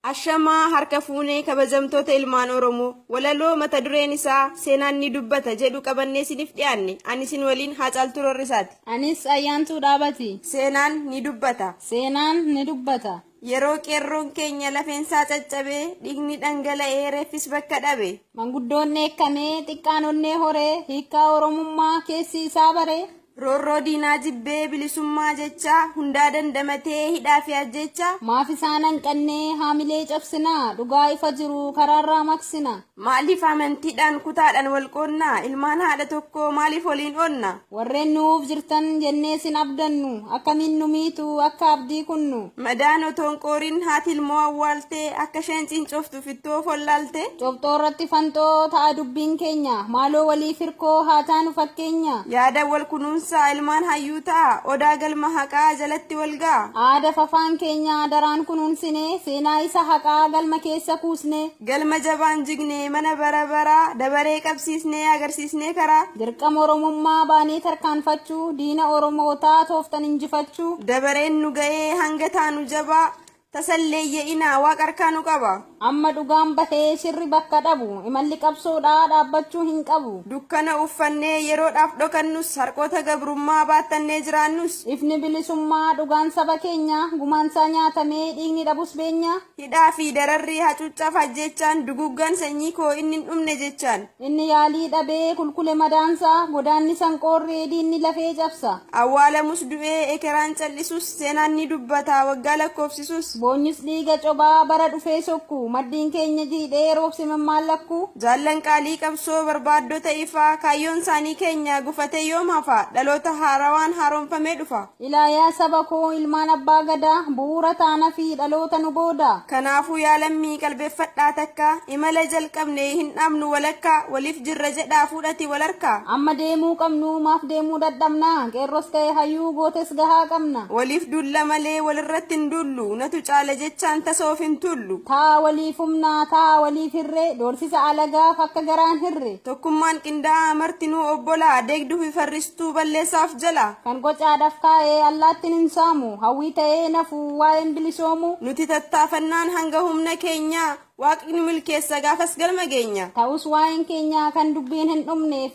Ashamaa harka fuunee kabajamtoota ilmaan Oromoo walaloo mata dureen isaa seenaan ni dubbata jedhu qabannee siniif dhiyaanne ani sin waliin Haacaaltuu Roorrisaati. Anis Ayyaantuu Dhaabati. Seenaan ni dubbata. Seenaan ni dubbata. Yeroo qeerroon keenya lafeensaa caccabee dhiigni dhangala'ee reeffis bakka dhabe. Manguddoonni eekkamee xiqqaan onnee horee hiikaa Oromummaa keessi isaa baree. Roorroo diinaa jibbee bilisummaa jecha hundaa dandamatee hidhaa fi ajjecha. Maaf isaan hanqannee haamilee cabsinaa dhugaa ifa jiru karaarraa maqsina. Maaliif amantiidhaan kutaadhaan wal qoonnaa ilmaan haadha tokko maaliif waliin oonna. Warreen nuuf jirtan jennee sin abdannu akkamiin nu miitu akka abdii kunnu. Madaan otoon qooriin haati ilmoo awwaaltee akka isheen cincoftu fittoo follaalte. Cobxoo irratti fanxoo ta'a dubbiin keenya maaloo waliif hirkoo haa taanu fakkeenya. Yaada wal kunuunsa ilmaan hayyuu ta'a odaa galma haqaa jalatti walgaa. Aada fafaan keenya daraan kunuunsine seenaa isa haqaa galma keessa kuusne. Galma jabaan jigne mana bara baraa dabaree qabsiisnee agarsiisnee karaa. Dirqama Oromummaa baanee tarkaanfachuu diina Oromootaa tooftan injifachuu. Dabareen nu ga'ee hanga taanu jabaa tasalleeyye inaa waaqa harkaanu qaba. Amma dhugaan bahee shirri bakka dhabu imalli qabsoodhaa dhaabbachuu hin qabu. Dukkana uffannee yeroodhaaf dhokannus harkoota gabrummaa baattannee jiraannus. Ifni bilisummaa dhugaan saba keenya gumaansaa nyaatamee dhiigni dhabus beenya. Hidhaa fi dararrii hacuuccaaf ajjechaan duguggan sanyii koo inni hin dhumne jechaan. Inni yaalii dhabee kulkule madaansaa godaanni sanqoorree diinni lafee cabsa. Awwaalamus du'ee ekeraan callisus seenaan ni dubbata waggaa lakkoofsisus. Boonyis dhiiga cobaa bara dhufee sokku maddiin keenya jiidhee roobsime maallakku. Jaallan qaalii qabsoo barbaaddota ifaa kaayyoon isaanii keenya gufatee yoom hafa dhaloota haarawaan haaromfamee dhufa. Ilaayaa saba koo ilmaan abbaa gadaa bu'uura taana fi dhaloota nu booda. Kanaafuu yaalammii qalbeeffadhaa takka imala jalqabne hin dhabnu walakka waliif jirra jedhaa fuudhati wal harka. Amma deemuu qabnu maaf deemuu dadhabna qeerros ka'e hayyuu gootes gahaa qabna. Waliif dulla malee walirratti hin dullu natu caala jechaan tasoof hin tullu. Taa waliif humnaa taa waliif hirree doorsisa alagaaf akka garaan hirre. Tokkummaan qindaa'aa martinuu obbolaa deegduu fi farristuu balleessaaf jala. Kan gocaadhaaf kaa'ee allaattiin hin saamu hawwii ta'ee nafu waa'een bilisoomu. Nuti tattaafannaan hanga humna keenyaa waaqni milkeessa gaafas galma geenya. Ta'us waa'een keenya kan dubbiin hin dhumne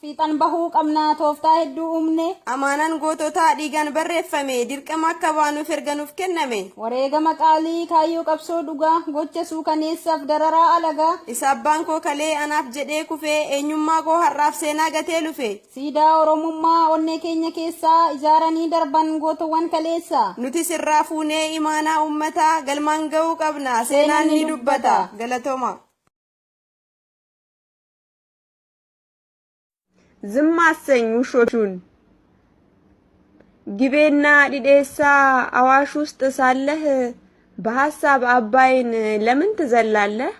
fiixan bahuu qabna tooftaa hedduu uumne. Amaanaan goototaa dhiigaan barreeffame dirqama akka baanuuf erganuuf kenname. Wareegama qaalii kaayyoo qabsoo dhugaa gocha suukaneessaaf dararaa alagaa. Isa abbaan koo kalee anaaf jedhee kufee eenyummaa koo har'aaf seenaa gatee lufe. Siidaa Oromummaa onnee keenya keessaa ijaaranii darban gootowwan kaleessa. Nuti sirraa fuunee imaanaa uummataa galmaan ga'uu qabna seenaan ni dubbata. Galatooma. ዝም አሰኝ ውሾቹን ግቤና ዲዴሳ አዋሽ ውስጥ ሳለህ በሐሳብ አባይን ለምን ትዘላለህ?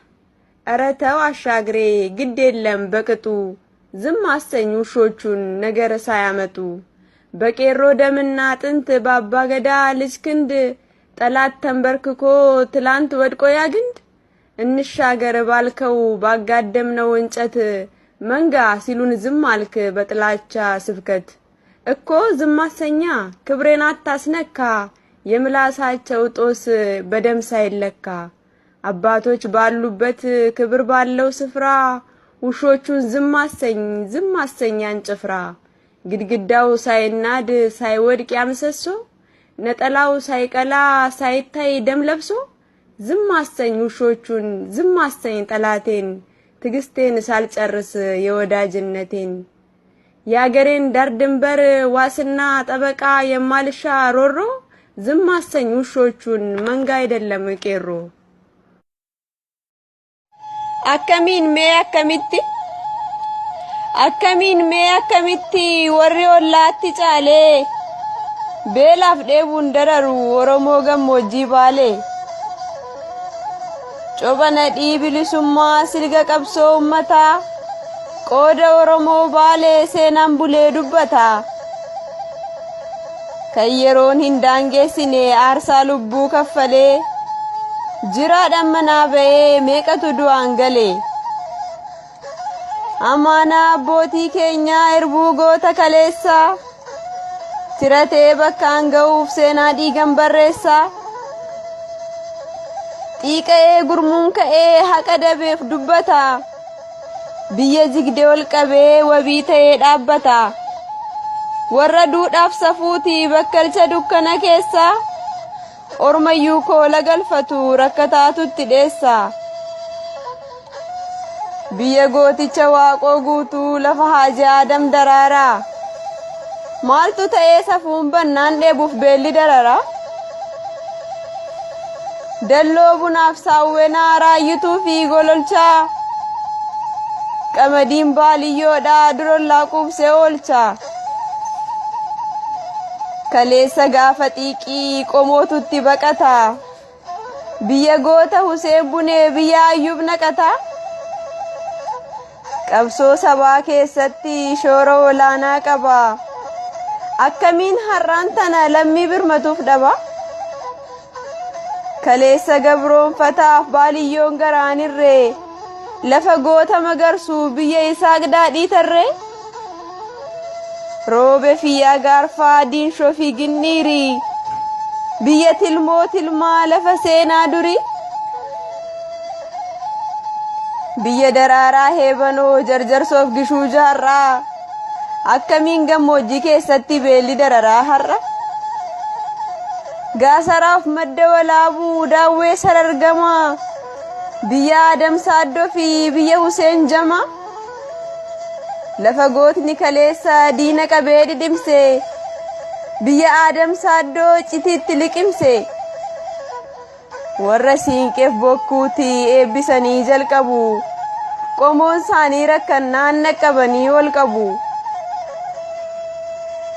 ኧረ ተው አሻግሬ ግድ የለም በቅጡ ዝም አሰኝ ውሾቹን ነገር ሳያመጡ በቄሮ ደምና አጥንት ባባገዳ ልጅ ክንድ ጠላት ተንበርክኮ ትላንት ወድቆ ያግንድ እንሻገር ባልከው ባጋደምነው እንጨት መንጋ ሲሉን ዝም አልክ በጥላቻ ስብከት እኮ ዝም አሰኛ ክብሬን አታስነካ የምላሳቸው ጦስ በደም ሳይለካ አባቶች ባሉበት ክብር ባለው ስፍራ ውሾቹን ዝም አሰኛን ጭፍራ ግድግዳው ሳይናድ ሳይወድቅ ያምሰሶ ነጠላው ሳይቀላ ሳይታይ ደም ለብሶ ዝም አሰኝ ውሾቹን ዝም አሰኝ ጠላቴን ትግስቴን ሳልጨርስ የወዳጅነቴን ያገሬን ዳር ድንበር ዋስና ጠበቃ የማልሻ ሮሮ ዝም አሰኝ ውሾቹን መንጋ አይደለም ቄሮ። akkamiin mee akkamitti warri ollaatti caale beelaaf dheebuun dararu Oromoo gammoojjii baale. Cobana bilisummaa silga qabsoo uummataa qooda Oromoo baalee seenaan bulee dubbata. Kan yeroon hin daangeessine aarsaa lubbuu kaffalee jiraadhaan manaa ba'ee meeqatu du'aan galee. Amaanaa abbootii keenyaa erbuu goota kaleessaa tiratee bakkaan ga'uuf seenaa dhiigan barreessaa. xiiqa'ee gurmuun ka'ee haqa dabeef dubbata. Biyya jigdee ol qabee wabii ta'ee dhaabbata. Warra duudhaaf safuutii bakkalcha dukkana keessa ormayyuu koola galfatu rakkataatutti dheessa. Biyya gooticha waaqoo guutuu lafa Haaji Aadam daraaraa. Maaltu ta'ee safuun bannaan dheebuuf beelli darara. Dalloo bunaaf saawwenaa raayyituu fi gololchaa. Qamadiin baaliyyoodhaa durollaa quubsee oolcha. Kaleessa gaafa xiiqii qomootutti baqata. Biyya goota Huseen Bunee biyya Ayyuub naqata. Qabsoo sabaa keessatti shoora olaanaa qaba. Akkamiin har'aan tana lammii birmatuuf dhaba. Kaleessa gabroonfataaf baaliyyoon garaanirree lafa goota magarsuu biyya isaa daadhii tarree. Roobe fi agaarfaa diinshoo fi ginniirii biyya tilmoo tilmaa lafa seenaa durii. Biyya daraaraa heebanoo jarjarsoof gishuu jaarraa akkamiin gammoojjii keessatti beelli dararaa har'a. Gaasaraaf madda walaabuu daawwee sarargamaa biyya Aadam Saaddoo fi biyya Huseen Jamaa. Lafa gootni kaleessa diina qabee didimse biyya Aadam Saaddoo citiitti liqimse. Warra siinqeef bokkuutii eebbisanii jalqabu qomoon isaanii rakkannaan naqqabanii ol qabu.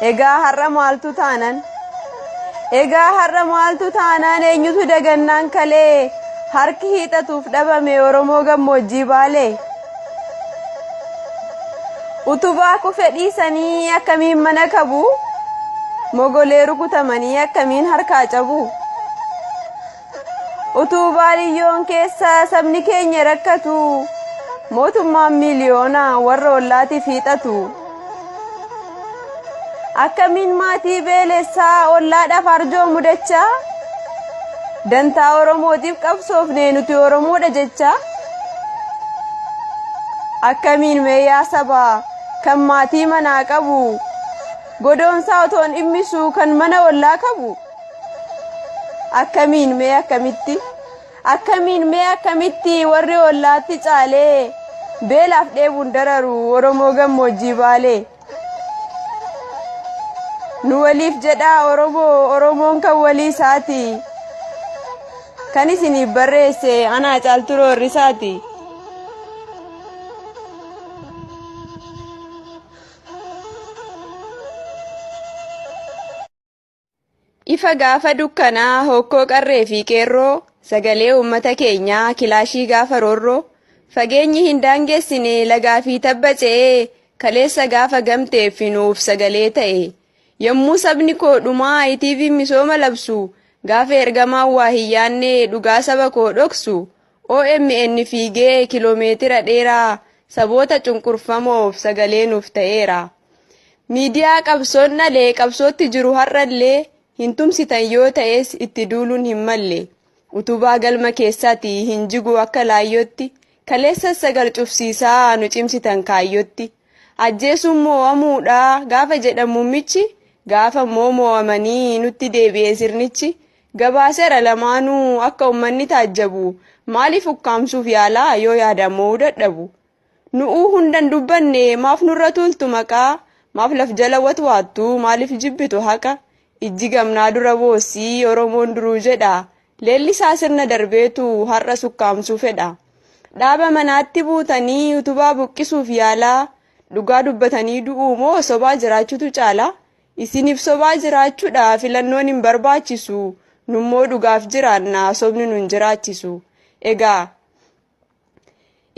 Egaa har'a maaltu taanan? Egaa har'a maaltu taanaan eenyutu dagannaan kalee harki hiixatuuf dhabame Oromoo gammoojjii Baalee. Utubaa kufe dhiisanii akkamiin mana qabu. Mogolee rukutamanii akkamiin harkaa cabu. Utuu baaliyyoon keessa sabni keenya rakkatu mootummaan miliyoona warra ollaatiif hiixatu. Akkamiin maatii beelessaa ollaadhaaf arjoo mudachaa. Dantaa Oromootiif qabsoofnee nuti Oromoodha jecha. Akkamiin meeyyaa sabaa kan maatii manaa qabu godoonsaa otoon dhimmisuu kan mana ollaa qabu. Akkamiin mee akkamitti akkamiin mee akkamitti warri ollaatti caalee beelaaf dheebuun dararu Oromoo gammoojjii Baalee. Nu waliif jedhaa Oromoon kan walii isaati. Kan isiniif barreesse Anaa Caaltuu Roorrisaati. Ifa gaafa dukkanaa hokkoo qarree fi qeerroo sagalee uummata keenyaa kilaashii gaafa roorroo fageenyi hin daangeessine lagaa fi tabba ce'ee kaleessa gaafa gamteef nuuf sagalee ta'e. Yommuu sabni koo dhumaa ITV misooma labsu gaafa ergamaan waa hin yaanne dhugaa saba koo dhoksu OMN fiigee kiloomeetira dheeraa saboota cunqurfamoof sagalee nuuf ta'eera. Miidiyaa qabsoon dhalee qabsootti jiru har'allee hin tumsitan yoo ta'es itti duuluun hin malle. Utubaa galma keessaati hin jigu akka laayyootti kaleessa sagal cufsiisaa nu cimsitan kaayyotti. Ajjeesuun moo'amuudha gaafa jedhamu michi gaafa moo'amanii nutti deebi'ee sirnichi. Gabaaseera lamaanuu akka uummanni taajjabu maaliif ukkaamsuuf yaalaa yoo yaadamoo dadhabu. Nu'uu hundan dubbanne maaf nurra tuultu maqaa maaf laf jala watwaattu maaliif jibbitu haqa. Ijji gamnaa dura boosii Oromoon duruu jedha leellisaa sirna darbeetu har'a sukkaamsuu fedha. Dhaaba manaatti buutanii utubaa buqqisuuf yaalaa dhugaa dubbatanii du'uu moo sobaa jiraachuutu caala. Isiniif sobaa jiraachuudha filannoon hin barbaachisu. Nummoo dhugaaf jiraanna sobni nun jiraachisu. Egaa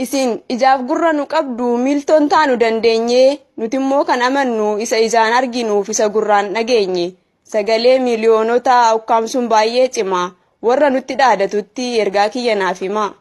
isin ijaaf gurra nu qabdu miiltoon taanu dandeenye nuti immoo kan amannu isa ijaan arginuuf isa gurraan dhageenye. Sagalee miliyoonota ukkaamsuun baay'ee cimaa warra nutti dhaadatutti ergaa kiyya naaf himaa.